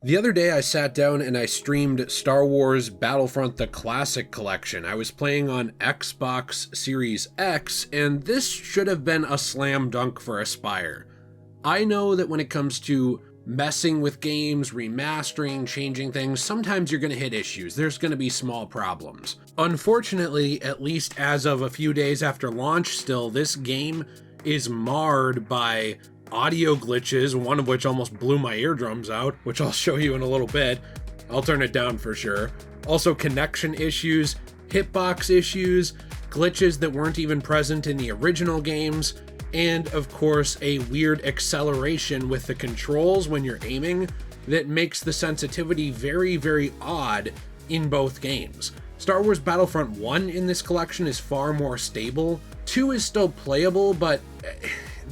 The other day I sat down and I streamed Star Wars Battlefront the Classic Collection. I was playing on Xbox Series X, and this should have been a slam dunk for Aspyr. I know that when it comes to messing with games, remastering, changing things, sometimes you're going to hit issues. There's going to be small problems. Unfortunately, at least as of a few days after launch still, this game is marred by audio glitches, one of which almost blew my eardrums out, which I'll show you in a little bit. I'll turn it down for sure. Also connection issues, hitbox issues, glitches that weren't even present in the original games, and of course a weird acceleration with the controls when you're aiming that makes the sensitivity very, very odd in both games. Star Wars Battlefront 1 in this collection is far more stable. 2 is still playable, but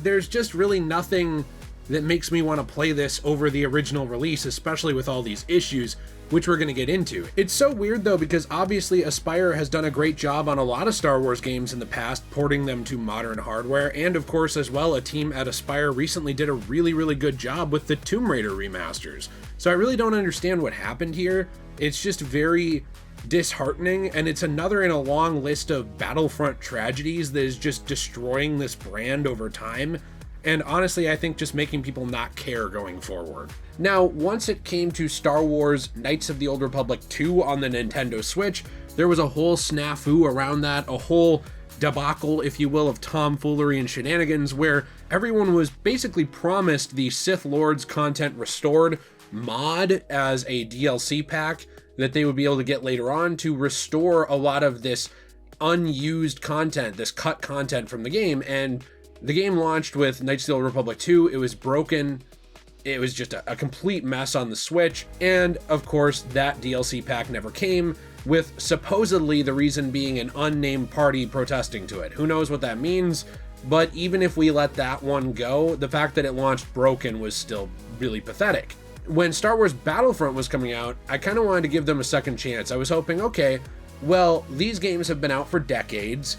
there's just really nothing that makes me want to play this over the original release, especially with all these issues, which we're going to get into. It's so weird though, because obviously Aspyr has done a great job on a lot of Star Wars games in the past, porting them to modern hardware, and of course as well, a team at Aspyr recently did a really, really good job with the Tomb Raider remasters. So I really don't understand what happened here. It's just very disheartening, and it's another in a long list of Battlefront tragedies that is just destroying this brand over time, and honestly I think just making people not care going forward. Now, once it came to Star Wars Knights of the Old Republic 2 on the Nintendo Switch, there was a whole snafu around that, a whole debacle, if you will, of tomfoolery and shenanigans, where everyone was basically promised the Sith Lords Content Restored mod as a DLC pack that they would be able to get later on to restore a lot of this unused content, this cut content from the game. And the game launched with Knights of the Old Republic 2. It was broken. It was just a complete mess on the Switch. And of course, that DLC pack never came, with supposedly the reason being an unnamed party protesting to it. Who knows what that means? But even if we let that one go, the fact that it launched broken was still really pathetic. When Star Wars Battlefront was coming out, I kind of wanted to give them a second chance. I was hoping, okay, well, these games have been out for decades.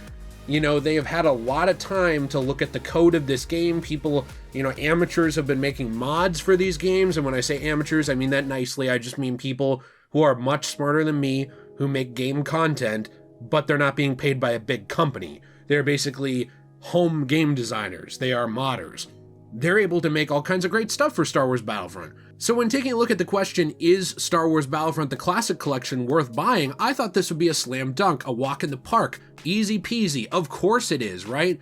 You know, they have had a lot of time to look at the code of this game. People, you know, amateurs have been making mods for these games. And when I say amateurs, I mean that nicely. I just mean people who are much smarter than me, who make game content, but they're not being paid by a big company. They're basically home game designers. They are modders. They're able to make all kinds of great stuff for Star Wars Battlefront. So when taking a look at the question, is Star Wars Battlefront the Classic Collection worth buying, I thought this would be a slam dunk, a walk in the park, easy peasy. Of course it is, right?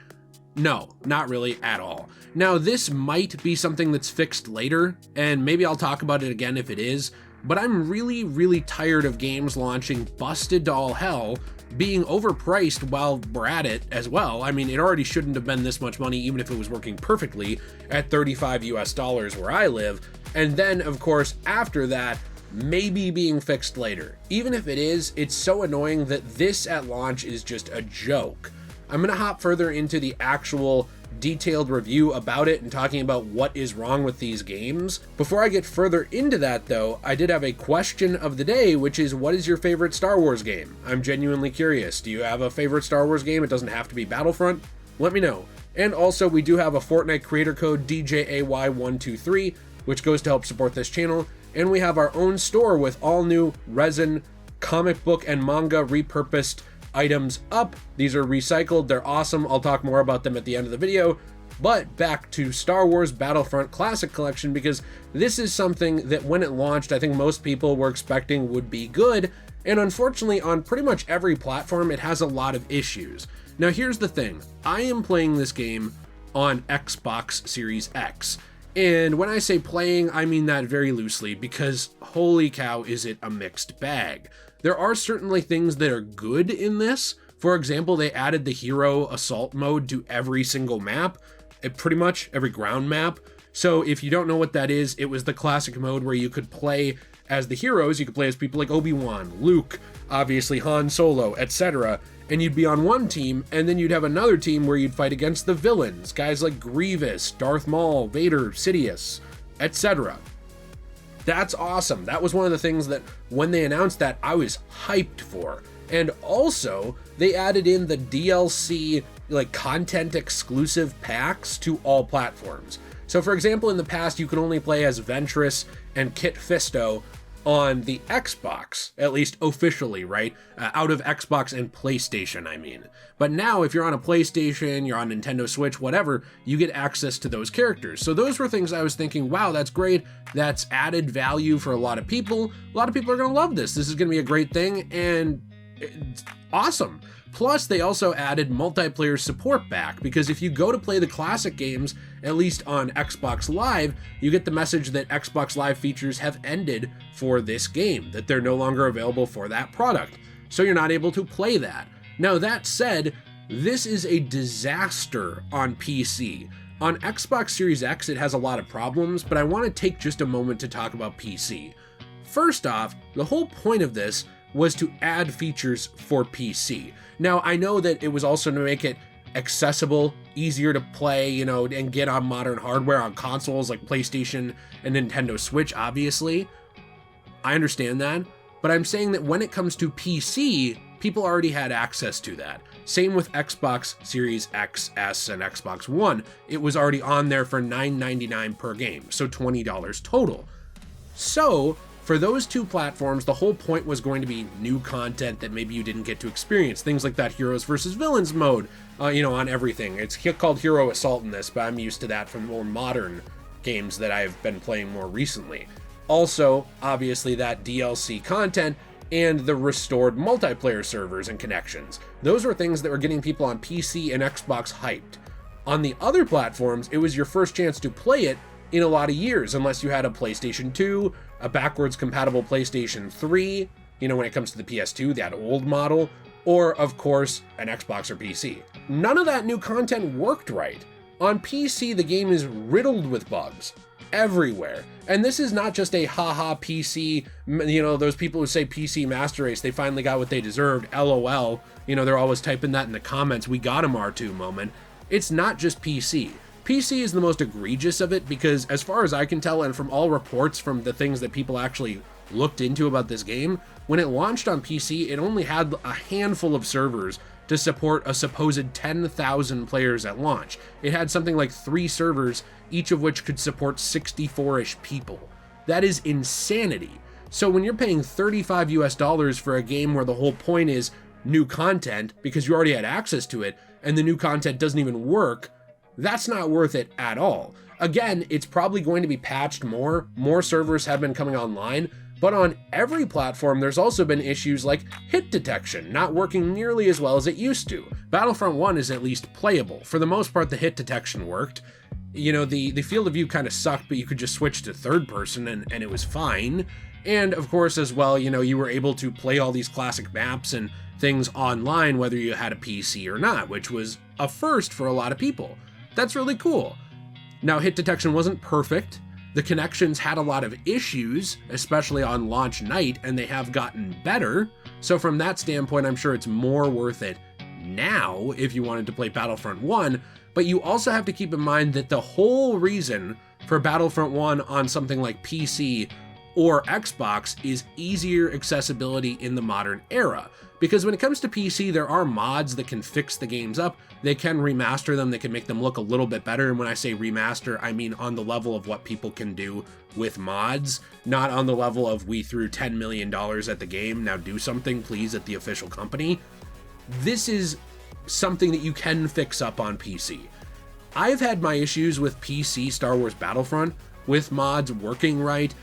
No, not really at all. Now, this might be something that's fixed later, and maybe I'll talk about it again if it is, but I'm really, really tired of games launching busted to all hell, being overpriced while we're at it as well. I mean, it already shouldn't have been this much money, even if it was working perfectly at $35 US where I live. And then, of course, after that, maybe being fixed later. Even if it is, it's so annoying that this at launch is just a joke. I'm going to hop further into the actual detailed review about it and talking about what is wrong with these games. Before I get further into that though, I did have a question of the day, which is, what is your favorite Star Wars game? I'm genuinely curious. Do you have a favorite Star Wars game? It doesn't have to be Battlefront. Let me know. And also, we do have a Fortnite creator code DJAY123, which goes to help support this channel. And we have our own store with all new resin, comic book, and manga repurposed items up. These are recycled. They're awesome. I'll talk more about them at the end of the video. But back to Star Wars Battlefront Classic Collection, because this is something that when it launched, I think most people were expecting would be good. And unfortunately, on pretty much every platform, it has a lot of issues. Now, here's the thing. I am playing this game on Xbox Series X. And when I say playing, I mean that very loosely, because holy cow, is it a mixed bag. There are certainly things that are good in this. For example, they added the hero assault mode to every single map, pretty much every ground map. So if you don't know what that is, it was the classic mode where you could play as the heroes. You could play as people like Obi-Wan, Luke, obviously Han Solo, etc. And you'd be on one team, and then you'd have another team where you'd fight against the villains, guys like Grievous, Darth Maul, Vader, Sidious, etc. That's awesome. That was one of the things that when they announced that, I was hyped for. And also, they added in the DLC, like content exclusive packs to all platforms. So So for example, in the past, you could only play as Ventress and Kit Fisto on the Xbox, at least officially, right? Out of Xbox and PlayStation, I mean. But now, if you're on a PlayStation, you're on Nintendo Switch, whatever, you get access to those characters. So those were things I was thinking, wow, that's great. That's added value for a lot of people. A lot of people are gonna love this. This is gonna be a great thing, and it's awesome. Plus, they also added multiplayer support back, because if you go to play the classic games, at least on Xbox Live, you get the message that Xbox Live features have ended for this game, that they're no longer available for that product. So you're not able to play that. Now, that said, this is a disaster on PC. On Xbox Series X, it has a lot of problems, but I want to take just a moment to talk about PC. First off, the whole point of this was to add features for PC. Now, I know that it was also to make it accessible, easier to play, and get on modern hardware on consoles like PlayStation and Nintendo Switch, obviously. I understand that, but I'm saying that when it comes to PC, people already had access to that. Same with Xbox Series X, S, and Xbox One. It was already on there for $9.99 per game, so $20 total. So, for those two platforms, the whole point was going to be new content that maybe you didn't get to experience. Things like that Heroes versus Villains mode, on everything. It's called Hero Assault in this, but I'm used to that from more modern games that I've been playing more recently. Also, obviously, that DLC content and the restored multiplayer servers and connections. Those were things that were getting people on PC and Xbox hyped. On the other platforms, it was your first chance to play it in a lot of years, unless you had a PlayStation 2, a backwards compatible PlayStation 3, when it comes to the PS2, that old model, or of course, an Xbox or PC. None of that new content worked right. On PC, the game is riddled with bugs everywhere. And this is not just a haha PC, those people who say PC Master Race, they finally got what they deserved, LOL, they're always typing that in the comments, we got 'em R2 moment. It's not just PC. PC is the most egregious of it because, as far as I can tell, and from all reports from the things that people actually looked into about this game, when it launched on PC, it only had a handful of servers to support a supposed 10,000 players at launch. It had something like 3 servers, each of which could support 64-ish people. That is insanity. So when you're paying $35 for a game where the whole point is new content, because you already had access to it, and the new content doesn't even work, that's not worth it at all. Again, it's probably going to be patched more. More servers have been coming online, but on every platform, there's also been issues like hit detection not working nearly as well as it used to. Battlefront 1 is at least playable. For the most part, the hit detection worked. The field of view kind of sucked, but you could just switch to third person and it was fine. And of course, as well, you were able to play all these classic maps and things online, whether you had a PC or not, which was a first for a lot of people. That's really cool. Now, hit detection wasn't perfect. The connections had a lot of issues, especially on launch night, and they have gotten better. So from that standpoint, I'm sure it's more worth it now if you wanted to play Battlefront 1, but you also have to keep in mind that the whole reason for Battlefront 1 on something like PC or Xbox is easier accessibility in the modern era. Because when it comes to PC, there are mods that can fix the games up. They can remaster them, they can make them look a little bit better. And when I say remaster, I mean on the level of what people can do with mods, not on the level of we threw $10 million at the game, now do something please at the official company. This is something that you can fix up on PC. I've had my issues with PC Star Wars Battlefront, with mods working right,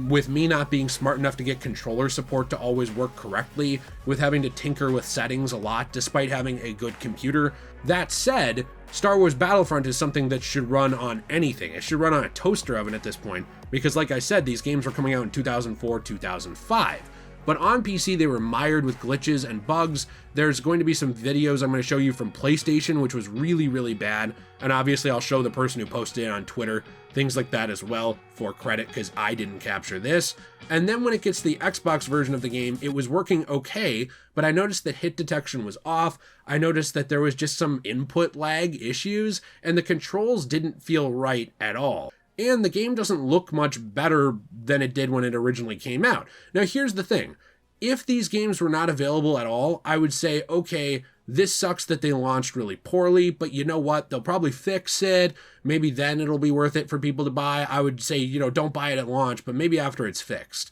with me not being smart enough to get controller support to always work correctly, with having to tinker with settings a lot despite having a good computer. That said, Star Wars Battlefront is something that should run on anything. It should run on a toaster oven at this point, because like I said, these games were coming out in 2004, 2005. But on PC, they were mired with glitches and bugs. There's going to be some videos I'm going to show you from PlayStation, which was really, really bad. And obviously, I'll show the person who posted it on Twitter, things like that as well, for credit, because I didn't capture this. And then when it gets to the Xbox version of the game, it was working okay, but I noticed that hit detection was off. I noticed that there was just some input lag issues, and the controls didn't feel right at all. And the game doesn't look much better than it did when it originally came out. Now, here's the thing. If these games were not available at all, I would say, okay, this sucks that they launched really poorly, but you know what? They'll probably fix it. Maybe then it'll be worth it for people to buy. I would say, don't buy it at launch, but maybe after it's fixed.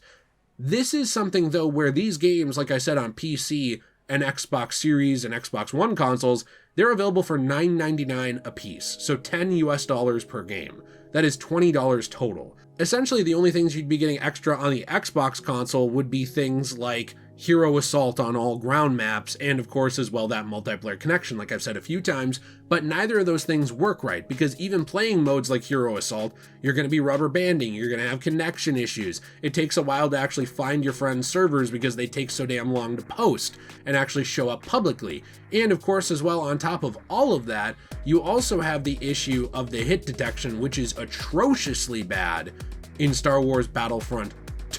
This is something, though, where these games, like I said, on PC and Xbox Series and Xbox One consoles, they're available for $9.99 a piece, so $10 per game. That is $20 total. Essentially, the only things you'd be getting extra on the Xbox console would be things like Hero Assault on all ground maps, and of course as well that multiplayer connection, like I've said a few times, but neither of those things work right, because even playing modes like Hero Assault, you're going to be rubber banding, you're going to have connection issues, it takes a while to actually find your friends' servers because they take so damn long to post and actually show up publicly, and of course as well on top of all of that, you also have the issue of the hit detection, which is atrociously bad in Star Wars Battlefront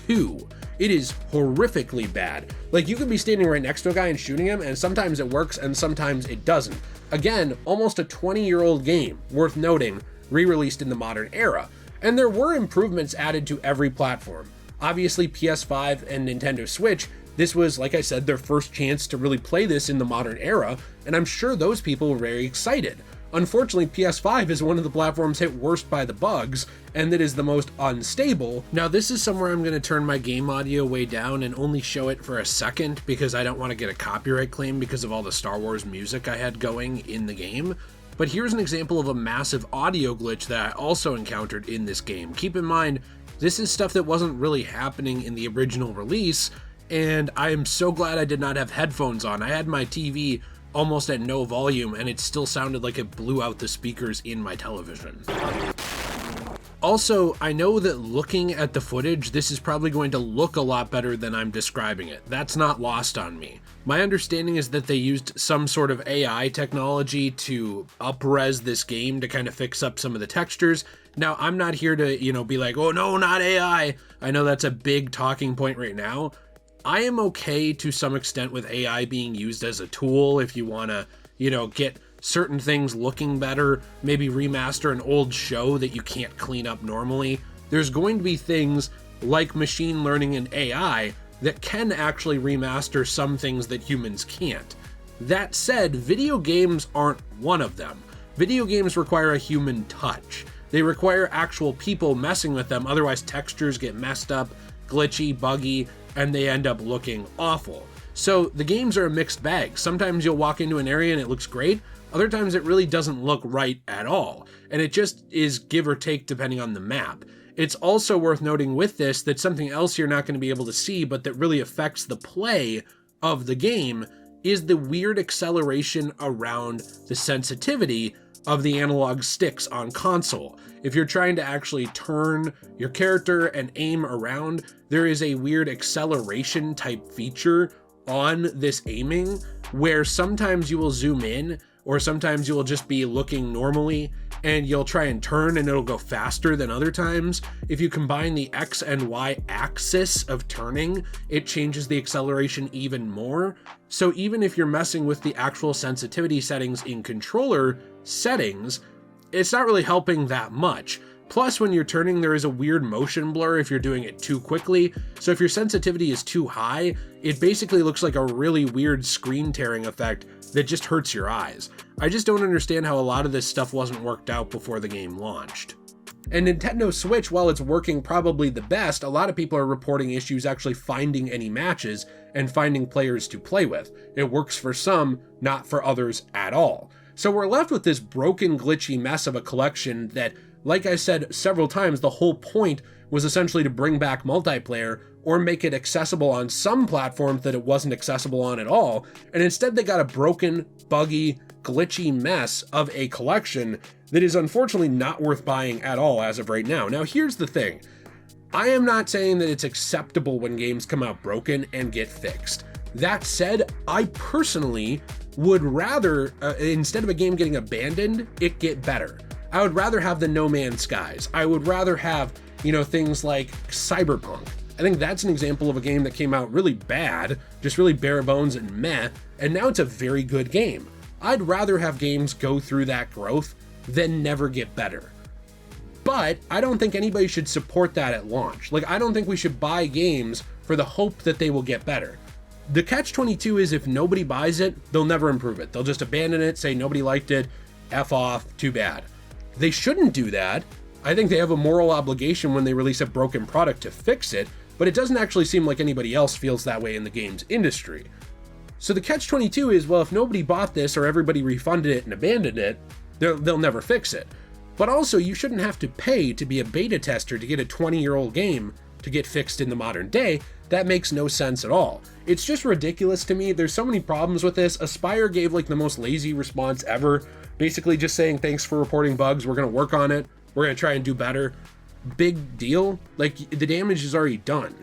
2. It is horrifically bad. Like, you could be standing right next to a guy and shooting him, and sometimes it works and sometimes it doesn't. Again, almost a 20-year-old game, worth noting, re-released in the modern era. And there were improvements added to every platform. Obviously, PS5 and Nintendo Switch, this was, like I said, their first chance to really play this in the modern era, and I'm sure those people were very excited. Unfortunately, PS5 is one of the platforms hit worst by the bugs, and that is the most unstable. Now, this is somewhere I'm going to turn my game audio way down and only show it for a second because I don't want to get a copyright claim because of all the Star Wars music I had going in the game. But here's an example of a massive audio glitch that I also encountered in this game. Keep in mind, this is stuff that wasn't really happening in the original release, and I am so glad I did not have headphones on. I had my TV almost at no volume, and it still sounded like it blew out the speakers in my television. Also, I know that looking at the footage, this is probably going to look a lot better than I'm describing it. That's not lost on me. My understanding is that they used some sort of AI technology to up-res this game to kind of fix up some of the textures. Now, I'm not here to, be like, oh no, not AI. I know that's a big talking point right now. I am okay to some extent with AI being used as a tool if you want to, get certain things looking better, maybe remaster an old show that you can't clean up normally. There's going to be things like machine learning and AI that can actually remaster some things that humans can't. That said, video games aren't one of them. Video games require a human touch. They require actual people messing with them, otherwise textures get messed up, glitchy, buggy, and they end up looking awful. So the games are a mixed bag. Sometimes you'll walk into an area and it looks great, other times it really doesn't look right at all, and it just is give or take depending on the map. It's also worth noting with this that something else you're not going to be able to see but that really affects the play of the game is the weird acceleration around the sensitivity of the analog sticks on console. If you're trying to actually turn your character and aim around, there is a weird acceleration type feature on this aiming where sometimes you will zoom in or sometimes you will just be looking normally and you'll try and turn and it'll go faster than other times. If you combine the X and Y axis of turning, it changes the acceleration even more. So even if you're messing with the actual sensitivity settings in controller settings, it's not really helping that much. Plus, when you're turning, there is a weird motion blur if you're doing it too quickly. So if your sensitivity is too high, it basically looks like a really weird screen tearing effect that just hurts your eyes. I just don't understand how a lot of this stuff wasn't worked out before the game launched. And Nintendo Switch, while it's working probably the best, a lot of people are reporting issues actually finding any matches and finding players to play with. It works for some, not for others at all. So we're left with this broken, glitchy mess of a collection that, like I said several times, the whole point was essentially to bring back multiplayer or make it accessible on some platforms that it wasn't accessible on at all, and instead they got a broken, buggy, glitchy mess of a collection that is unfortunately not worth buying at all as of right now. Now here's the thing, I am not saying that it's acceptable when games come out broken and get fixed. That said, I personally would rather, instead of a game getting abandoned, it get better. I would rather have the No Man's Skies. I would rather have, things like Cyberpunk. I think that's an example of a game that came out really bad, just really bare bones and meh, and now it's a very good game. I'd rather have games go through that growth than never get better. But I don't think anybody should support that at launch. Like, I don't think we should buy games for the hope that they will get better. The catch-22 is if nobody buys it, they'll never improve it. They'll just abandon it, say nobody liked it, F off, too bad. They shouldn't do that. I think they have a moral obligation when they release a broken product to fix it, but it doesn't actually seem like anybody else feels that way in the games industry. So the catch-22 is, well, if nobody bought this or everybody refunded it and abandoned it, they'll never fix it. But also, you shouldn't have to pay to be a beta tester to get a 20-year-old game to get fixed in the modern day. That makes no sense at all. It's just ridiculous to me. There's so many problems with this. Aspyr gave like the most lazy response ever, basically just saying thanks for reporting bugs, we're gonna work on it, we're gonna try and do better. Big deal? Like, the damage is already done.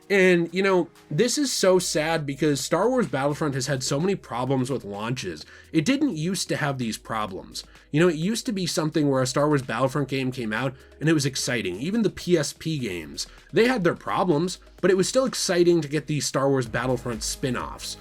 And, you know, this is so sad because Star Wars Battlefront has had so many problems with launches. It didn't used to have these problems. You know, it used to be something where a Star Wars Battlefront game came out and it was exciting. Even the PSP games, they had their problems, but it was still exciting to get these Star Wars Battlefront spin-offs.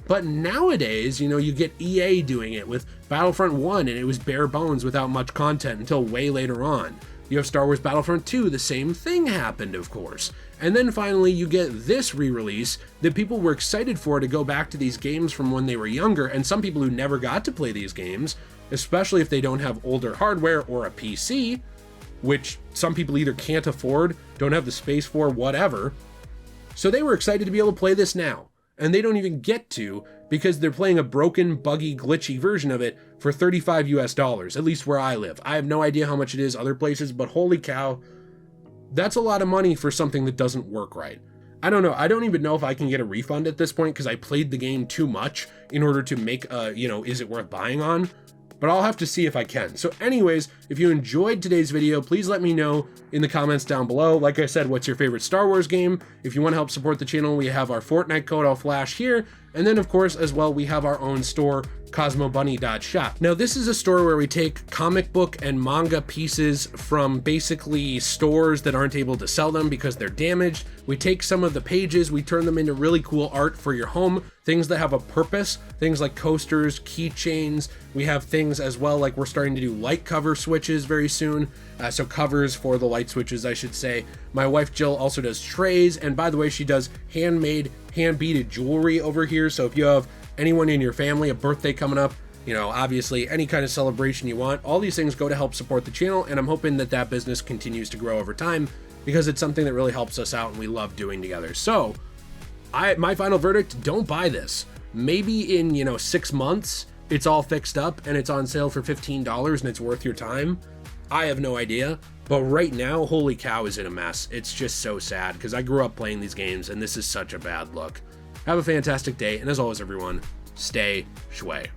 But nowadays, you know, you get EA doing it with Battlefront 1 and it was bare bones without much content until way later on. You have Star Wars Battlefront 2, the same thing happened, of course. And then finally you get this re-release that people were excited for to go back to these games from when they were younger, and some people who never got to play these games, especially if they don't have older hardware or a PC, which some people either can't afford, don't have the space for, whatever. So they were excited to be able to play this now. And they don't even get to because they're playing a broken, buggy, glitchy version of it for $35 US, at least where I live. I have no idea how much it is other places, but holy cow, that's a lot of money for something that doesn't work right. I don't know. I don't even know if I can get a refund at this point because I played the game too much in order to make a, you know, is it worth buying on? But I'll have to see if I can. So anyways, if you enjoyed today's video, please let me know in the comments down below. Like I said, what's your favorite Star Wars game? If you want to help support the channel, we have our Fortnite code I'll flash here. And then of course, as well, we have our own store, cosmobunny.shop. Now this is a store where we take comic book and manga pieces from basically stores that aren't able to sell them because they're damaged. We take some of the pages, we turn them into really cool art for your home, things that have a purpose, things like coasters, keychains. We have things as well, like we're starting to do light cover switches very soon. So covers for the light switches, I should say. My wife Jill also does trays, and by the way, she does handmade, hand-beaded jewelry over here. So if you have anyone in your family, a birthday coming up, you know, obviously any kind of celebration you want, all these things go to help support the channel, and I'm hoping that that business continues to grow over time because it's something that really helps us out and we love doing together. So my final verdict, don't buy this. Maybe in, you know, 6 months, it's all fixed up and it's on sale for $15 and it's worth your time. I have no idea, but right now, holy cow, is it a mess. It's just so sad because I grew up playing these games and this is such a bad look. Have a fantastic day, and as always, everyone, stay shway.